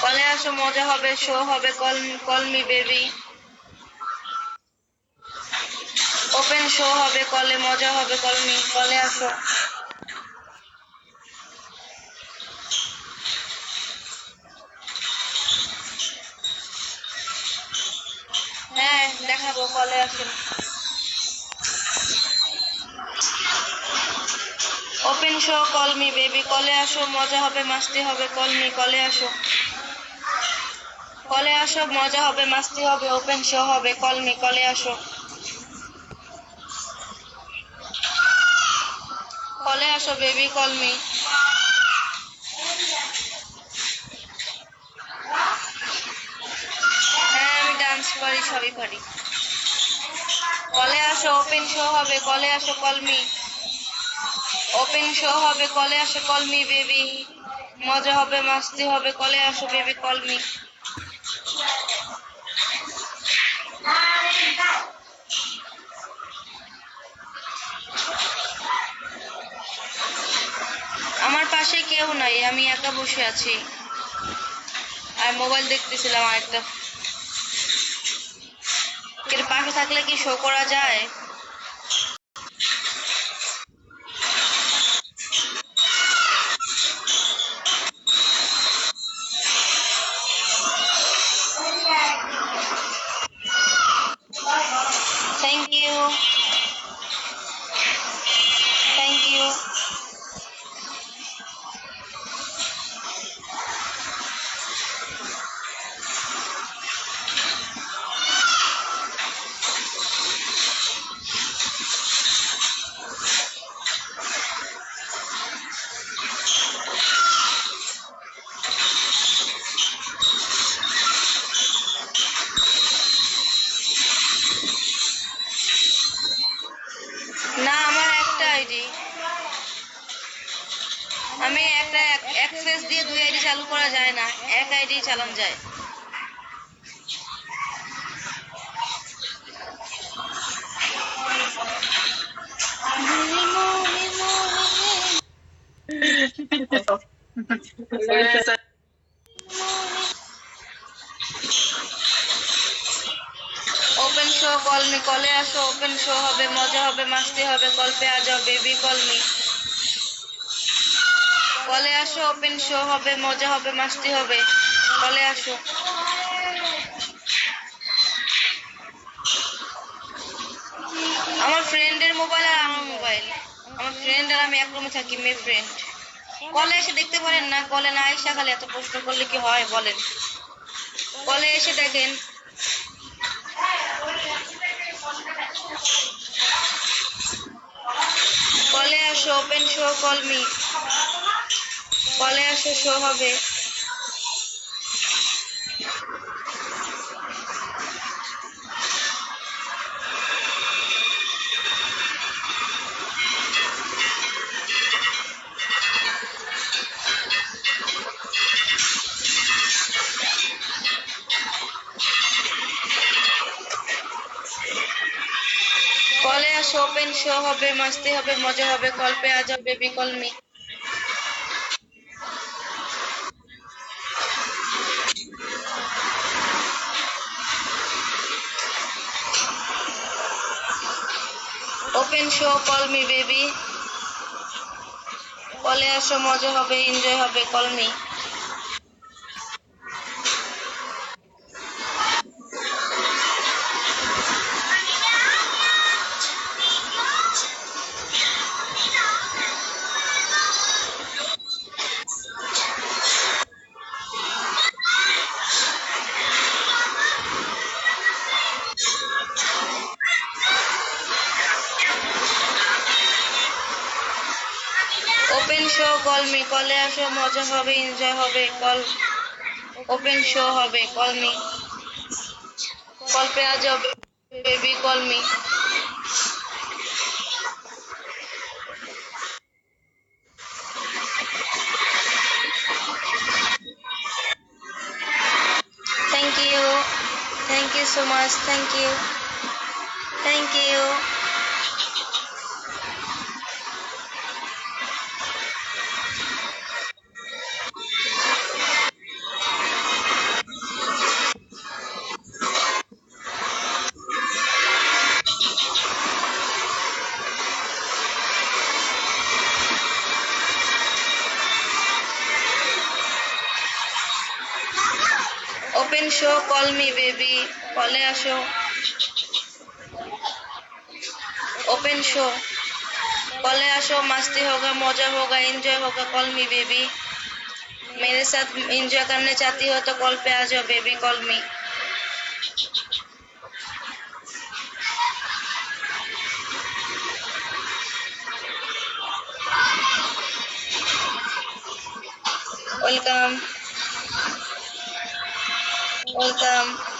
কলে আসো মজা হবে শো হবে call me baby open show হবে কলে মজা হবে কল মি কলে আসো হ্যাঁ দেখাবো কলে আসুন open show call me baby কলে আসো মজা হবে মাস্তি হবে কল মি কলে আসো মজা হবে মাস্তি হবে ওপেন শো হবে কল মি কলে আসো বেবি কল মি হ্যাঁ আমি ডান্স পারি সবই পারি কলে আসো ওপেন শো হবে কলে আসো কল মি ওপেন শো হবে কলে আসো কল মি বেবি মজা হবে মাস্তি হবে কলে আসো বেবি কল মি আমার পাশে কেউ নাই আমি একা বসে আছি আর মোবাইল দেখতেছিলাম আরেকটা এর পাশে থাকলে কি শো করা যায় থ্যাংক ইউ না আমার একটা আইডি আমি একটা অ্যাক্সেস দিয়ে 2 আইডি চালু করা যায় না এক আইডি চালানো যায় ওপেন শো কল মি কলে আসো ওপেন শো হবে মজা হবে মাস্তি হবে কল পে আ যাও বেবি কল মি কলে আসো ওপেন শো হবে মজা হবে মাস্তি হবে কলে আসো আমার ফ্রেন্ডের মোবাইল আর আমার মোবাইল আমার ফ্রেন্ড আর আমি এক রুমে থাকি মেয়ে ফ্রেন্ড কলে এসে দেখতে পারেন না কলে না এসে খালি এত প্রশ্ন করলে কি হয় বলেন কলে এসে দেখেন কলে আসো ওপেন শো কল মি কলে আসো শো হবে কলে আসো ওপেন শো হবে মাস্তি হবে মজা হবে কল পে আ যাও baby call me open show call me baby কলে আসো মজা হবে এনজয় হবে call me open show call me কলে আসো মজা হবে এনজয় হবে কল ওপেন শো হবে কল মি কল পে আ যাও baby call me thank you so much thank you open show call me baby कॉले आशो ओपन शो कॉले आशो मस्ती होगा मजा होगा एंजॉय होगा कॉल मी बेबी मेरे साथ एंजॉय करने चाहती हो तो कॉल पे आ जाओ baby call me welcome welcome